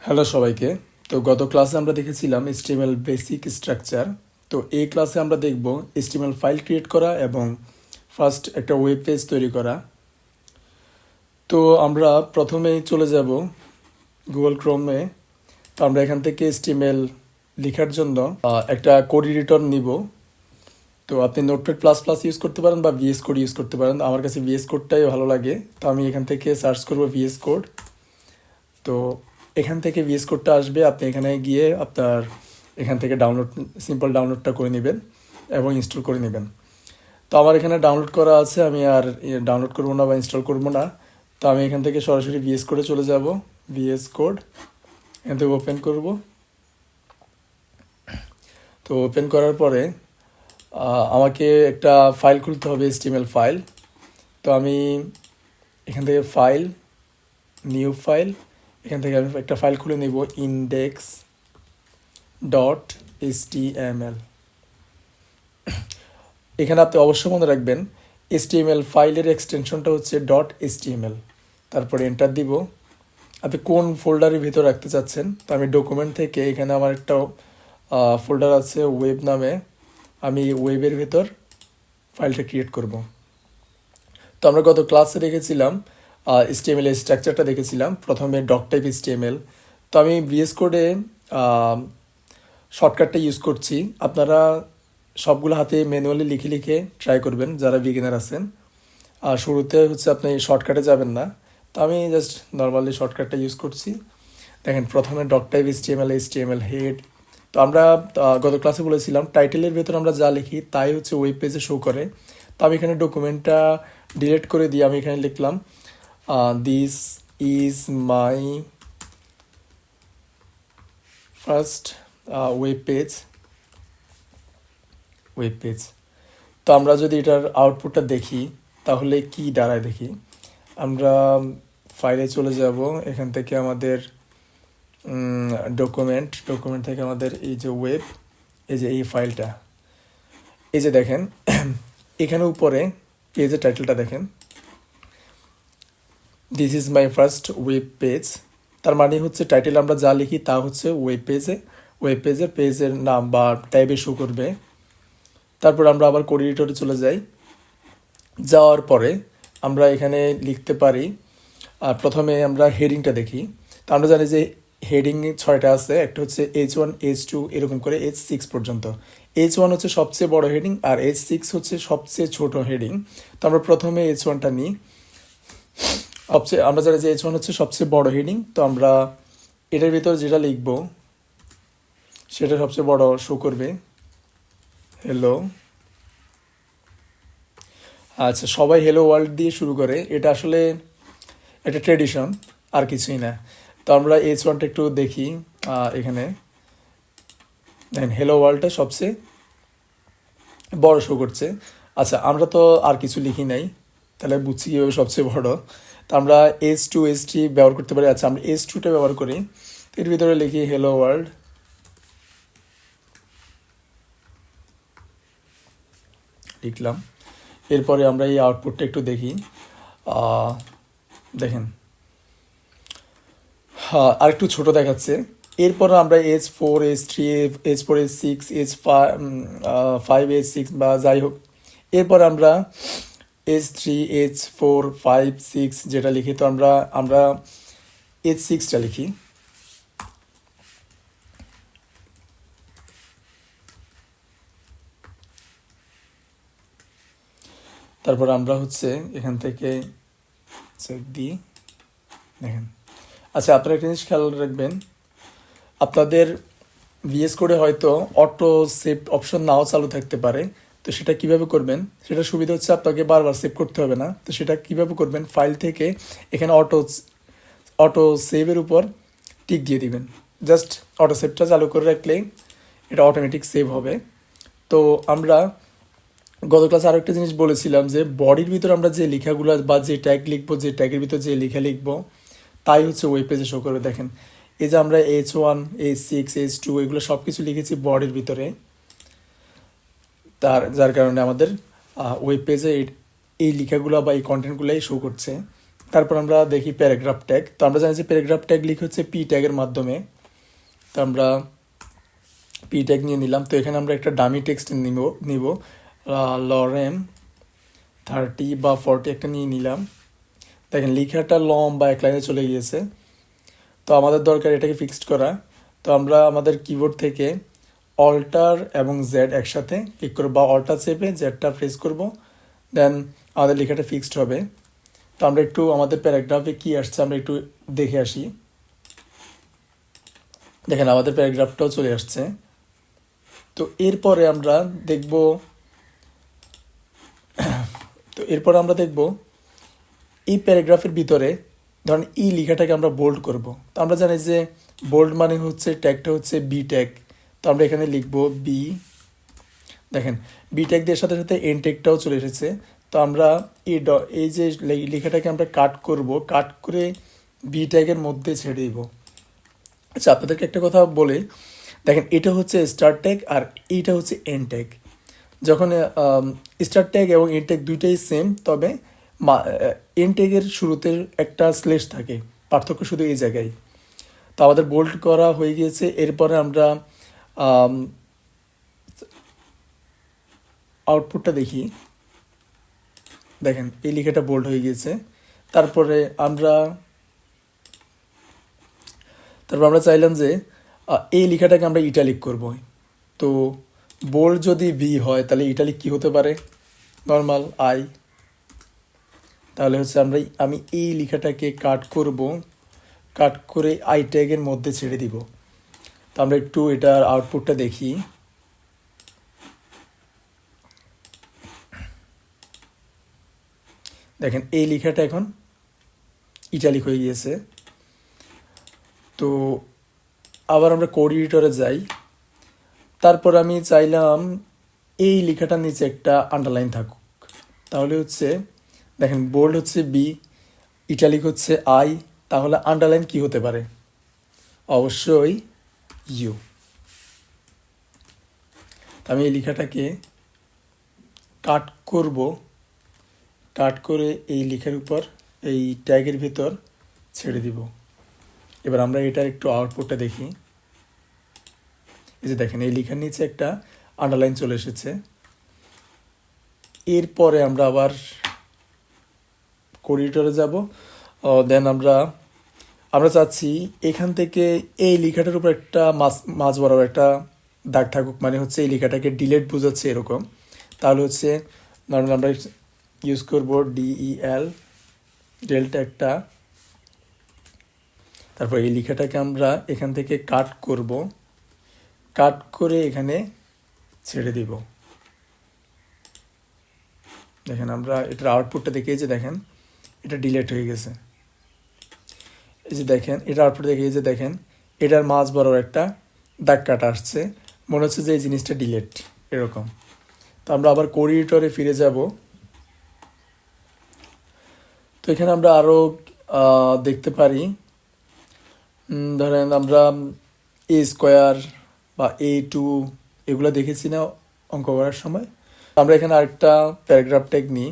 Hello সবাইকে। তো গত ক্লাসে আমরা দেখেছিলাম HTML বেসিক স্ট্রাকচার। তো এই ক্লাসে আমরা দেখব HTML ফাইল ক্রিয়েট করা এবং ফার্স্ট একটা ওয়েব পেজ তৈরি করা। তো আমরা প্রথমেই চলে যাব গুগল ক্রোমে। তো আমরা এখান থেকে HTML লেখার জন্য একটা কোড এডিটর নিব। তো আপনি নোটপ্যাড প্লাস প্লাস ইউজ করতে পারেন বা VS কোড ইউজ করতে পারেন। আমার কাছে VS কোডটাই ভালো লাগে, তো আমি এখান থেকে সার্চ করব VS কোড। তো এখান থেকে VS কোডটা আসবে, আপনি এখানে গিয়ে আপনার এখান থেকে সিম্পল ডাউনলোডটা করে নেবেন এবং ইনস্টল করে নেবেন। তো আমার এখানে ডাউনলোড করা আছে, আমি আর ডাউনলোড করবো না বা ইনস্টল করবো না। তো আমি এখান থেকে সরাসরি VS কোডে চলে যাব। VS কোড এখান থেকে ওপেন করব। তো ওপেন করার পরে আমাকে একটা ফাইল খুলতে হবে, HTML ফাইল। তো আমি এখান থেকে ফাইল, নিউ ফাইল, এখান থেকে আমি একটা ফাইল খুলে নিব, index.html। এখানে আপনি অবশ্যই মনে রাখবেন HTML ফাইলের এক্সটেনশনটা হচ্ছে .html। তারপরে এন্টার দিব। আপনি কোন ফোল্ডারের ভিতর রাখতে চাচ্ছেন, তো আমি ডকুমেন্ট থেকে এখানে আমার একটা ফোল্ডার আছে ওয়েব নামে, আমি ওয়েবের ভিতর ফাইলটা ক্রিয়েট করব। তো আমরা গত ক্লাসে দেখেছিলাম HTML এর স্ট্রাকচারটা দেখেছিলাম, প্রথমে ডক টাইপ HTML। তো আমি VS কোডে শর্টকাটটা ইউজ করছি। আপনারা সবগুলো হাতে ম্যানুয়ালি লিখে লিখে ট্রাই করবেন যারা বিগিনার আছেন। আর শুরুতে হচ্ছে আপনি শর্টকাটে যাবেন না। তো আমি জাস্ট নর্মালি শর্টকাটটা ইউজ করছি। দেখেন প্রথমে ডক টাইপ HTML হেড। তো আমরা গত ক্লাসে বলেছিলাম টাইটেলের ভেতর আমরা যা লিখি তাই হচ্ছে ওয়েব পেজে শো করে। তো আমি এখানে ডকুমেন্টটা ডিলিট করে দিয়ে আমি এখানে লিখলাম this is my first web page. তো আমরা যদি এটার আউটপুটটা দেখি তাহলে কি দাঁড়ায় দেখি। আমরা ফাইলে চলে যাব, এখান থেকে আমাদের ডকুমেন্ট থেকে আমাদের এই যে ওয়েব, এই যে এই ফাইলটা, এই যে দেখেন এখানে উপরে পেজের টাইটেলটা দেখেন, this is my first web page. তার মানে হচ্ছে টাইটেল আমরা যা লিখি তা হচ্ছে পেজের নাম বা টাইপে শো করবে। তারপর আমরা আবার কোড এডিটরে চলে যাই। যাওয়ার পরে আমরা এখানে লিখতে পারি, প্রথমে আমরা হেডিংটা দেখি। তো আমরা জানি যে হেডিং 6টা আছে, একটা হচ্ছে H1 H2 এরকম করে H6 পর্যন্ত। H1 হচ্ছে সবচেয়ে বড় হেডিং আর H6 হচ্ছে সবচেয়ে ছোট হেডিং। তো আমরা প্রথমে H1টা নিই। আমরা জানি যে H1 হচ্ছে সবচেয়ে বড় হেডিং। তো আমরা এটার ভিতর যেটা লিখব সেটা সবচেয়ে বড় শো করবে, হ্যালো। আচ্ছা, সবাই হ্যালো ওয়ার্ল্ড দিয়ে শুরু করে, এটা আসলে একটা ট্রেডিশন, আর কিছুই না। তো আমরা H1টা একটু দেখি, এখানে দেখেন হ্যালো ওয়ার্ল্ডটা সবচেয়ে বড় শো করছে। আচ্ছা, আমরা তো আর কিছু লিখি নাই, তাহলে বুঝছি কীভাবে সবচেয়ে বড়। তো আমরা H2 H3 ব্যবহার করতে পারি। আচ্ছা, আমরা H2টা ব্যবহার করি। এর ভিতরে লিখি হ্যালো ওয়ার্ল্ড, লিখলাম। এরপরে আমরা এই আউটপুটটা একটু দেখি। দেখেন আর একটু ছোট দেখাচ্ছে। এরপর আমরা H4 H3 H4 H6 H5 H6 বা যাই হোক, এরপর আমরা H3 H4 5 6 যেটা লিখি, তো আমরা H6টা লিখি। তারপর আমরা হচ্ছে এখান থেকে চেক দিই, দেখেন। আচ্ছা, আপনারা একটা জিনিস খেয়াল রাখবেন, আপনাদের VS কোডে হয়তো অটো সেভ অপশন নাও চালু থাকতে পারে। তো সেটা কিভাবে করবেন, সেটা সুবিধা হচ্ছে আপনাকে বারবার সেভ করতে হবে না। তো সেটা কিভাবে করবেন, ফাইল থেকে এখানে অটো সেভের উপর টিক দিয়ে দিবেন। জাস্ট অটো সেভটা চালু করে রাখলেই এটা অটোমেটিক সেভ হবে। তো আমরা গত ক্লাসে আরও একটা জিনিস বলেছিলাম যে বডির ভিতর আমরা যে লেখাগুলো বা যে ট্যাগ লিখবো, যে ট্যাগের ভিতর যে লেখা লিখবো তাই হচ্ছে ওয়েব পেজে শো করবে। দেখেন এই যে আমরা H1 H6 H2 এগুলো সব কিছু লিখেছি বডির ভিতরে, যার কারণে আমাদের ওয়েব পেজে এই লেখাগুলো বা এই কন্টেন্টগুলোই শো করছে। তারপর আমরা দেখি প্যারাগ্রাফ ট্যাগ। তো আমরা জানি যে প্যারাগ্রাফ ট্যাগ লিখে হচ্ছে পি ট্যাগের মাধ্যমে। তো আমরা পি ট্যাগ নিয়ে নিলাম। তো এখানে আমরা একটা ডামি টেক্সট নিব লরেম 30 বা 40 একটা নিয়ে নিলাম। দেখেন লেখাটা লম্বা এক লাইনে চলে গিয়েছে। তো আমাদের দরকার এটাকে ফিক্সড করা। তো আমরা আমাদের কিবোর্ড থেকে অল্টার এবং জেড একসাথে ক্লিক করবো, বা অল্টার চেপে জেডটা প্রেস করব, দেন আমাদের লেখাটা ফিক্সড হবে। তো আমরা একটু আমাদের প্যারাগ্রাফে কি আসছে আমরা একটু দেখে আসি। দেখেন আমাদের প্যারাগ্রাফটাও চলে আসছে। তো এরপরে আমরা দেখব এই প্যারাগ্রাফের ভিতরে ধরেন এই লেখাটাকে আমরা বোল্ড করব। তো আমরা জানি যে বোল্ড মানে হচ্ছে ট্যাগটা হচ্ছে বি ট্যাগ। তো আমরা এখানে লিখব বি। দেখেন বি ট্যাগ দিয়ে সাথে সাথে এন ট্যাগটাও চলে এসেছে। তো আমরা এই যে লেখাটাকে আমরা কাট করব, কাট করে বি ট্যাগের মধ্যে ছেড়ে দিব। আচ্ছা আপনাদেরকে একটা কথা বলে, দেখেন এটা হচ্ছে স্টার্ট ট্যাগ আর এইটা হচ্ছে এন ট্যাগ। যখন স্টার্ট ট্যাগ এবং এন ট্যাগ দুইটাই সেম, তবে এন ট্যাগের শুরুতে একটা স্লেশ থাকে, পার্থক্য শুধু এই জায়গায়। তো আমাদের বোল্ড করা হয়ে গিয়েছে। এরপরে আমরা আউটপুটটা দেখি। দেখেন এই লেখাটা বোল্ড হয়ে গিয়েছে। তারপরে আমরা চাইলাম যে এই লেখাটাকে আমরা ইটালিক করব। তো বোল্ড যদি ভি হয় তাহলে ইটালিক কি হতে পারে, নর্মাল আই। তাহলে হচ্ছে আমি এই লেখাটাকে কাট করব, কাট করে আই ট্যাগের মধ্যে ছেড়ে দিব। তো আমরা একটু এটার আউটপুটটা দেখি। দেখেন এই লেখাটা এখন ইটালিক হয়ে গিয়েছে। তো আবার আমরা কোড এডিটরে যাই। তারপর আমি চাইলাম এই লেখাটার নিচে একটা আন্ডারলাইন থাকুক। তাহলে হচ্ছে দেখেন বোল্ড হচ্ছে বি, ইটালিক হচ্ছে আই, তাহলে আন্ডারলাইন কি হতে পারে, অবশ্যই ইউ। আমি এই লেখাটাকে কাট করব, কাট করে এই লেখার উপর এই ট্যাগের ভিতর ছেড়ে দিব। এবার আমরা এটার একটু আউটপুটটা দেখি। এই যে দেখেন এই লেখার নিচে একটা আন্ডারলাইন চলে এসেছে। এরপরে আমরা আবার কোড এডিটরে যাব। দেন আমরা চাচ্ছি এখান থেকে এই লেখাটার উপর একটা মাঝ বরাবর একটা দাগ থাকুক, মানে হচ্ছে এই লেখাটাকে ডিলেট বোঝাচ্ছে এরকম। তাহলে হচ্ছে নর্মাল আমরা ইউজ করব ডিইএল ডেল্টা একটা। তারপর এই লেখাটাকে আমরা এখান থেকে কাট করব, কাট করে এখানে ছেড়ে দিব। দেখেন আমরা এটার আউটপুটটা দেখি। যে দেখেন এটা ডিলেট হয়ে গেছে। এই যে দেখেন এটা আউটপুট দেখি, যে দেখেন এটার মাঝ বরাবর একটা দাগ কাটা আসছে, মনে হচ্ছে যে এই জিনিসটা ডিলেট এরকম। তো আমরা আবার কোড এডিটরে ফিরে যাব। তো এখানে আমরা আরও দেখতে পারি, ধরেন আমরা এ স্কোয়ার বা A2 এগুলো দেখেছি না অঙ্ক করার সময়। আমরা এখানে আরেকটা প্যারাগ্রাফ ট্যাগ নিই।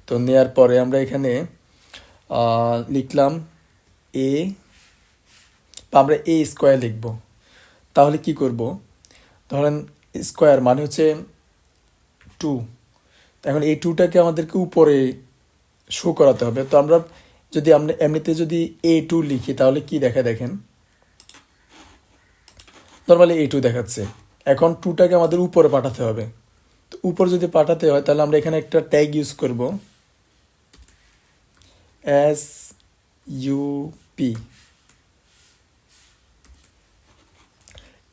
তো নেওয়ার পরে আমরা এখানে লিখলাম এ, বা আমরা এ স্কোয়ার লিখব। তাহলে কি করব, ধরেন স্কোয়ার মানে হচ্ছে 2। এখন এই 2টাকে আমাদেরকে উপরে শো করাতে হবে। তো আমরা এমনিতে যদি A2 লিখি তাহলে কি দেখা, দেখেন নর্মালি A2 দেখাচ্ছে। এখন 2টাকে আমাদের উপরে পাঠাতে হবে। তো উপরে যদি পাঠাতে হয় তাহলে আমরা এখানে একটা ট্যাগ ইউজ করব, SUP।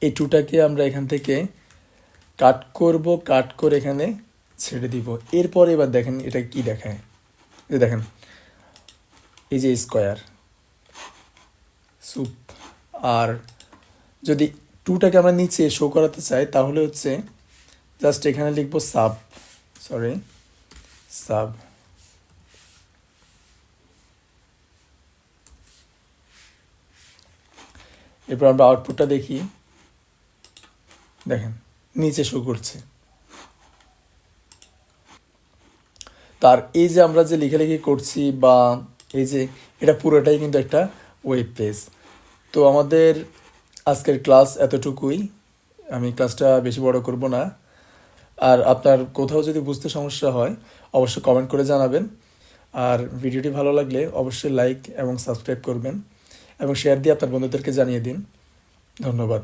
এই 2টাকে আমরা এখান থেকে কাট করব, কাট করে এখানে ছেড়ে দিব। এরপর এবার দেখেন এটা কি দেখায়, যে দেখেন এই যে স্কোয়ার সুপ। আর যদি 2টাকে আমরা নিচে শো করাতে চাই তাহলে হচ্ছে জাস্ট এখানে লিখবো সাব। এরপর আমরা আউটপুটটা দেখি। দেখেন নিচে শো করছে। তো তার এই যে আমরা যে লেখালেখি করছি বা এই যে এটা পুরোটাই কিন্তু একটা ওয়েব পেজ। তো আমাদের আজকের ক্লাস এতটুকুই, আমি ক্লাসটা বেশি বড় করব না। আর আপনার কোথাও যদি বুঝতে সমস্যা হয় অবশ্যই কমেন্ট করে জানাবেন। আর ভিডিওটি ভালো লাগলে অবশ্যই লাইক এবং সাবস্ক্রাইব করবেন এবং শেয়ার দিয়ে আপনার বন্ধুদেরকে জানিয়ে দিন। ধন্যবাদ।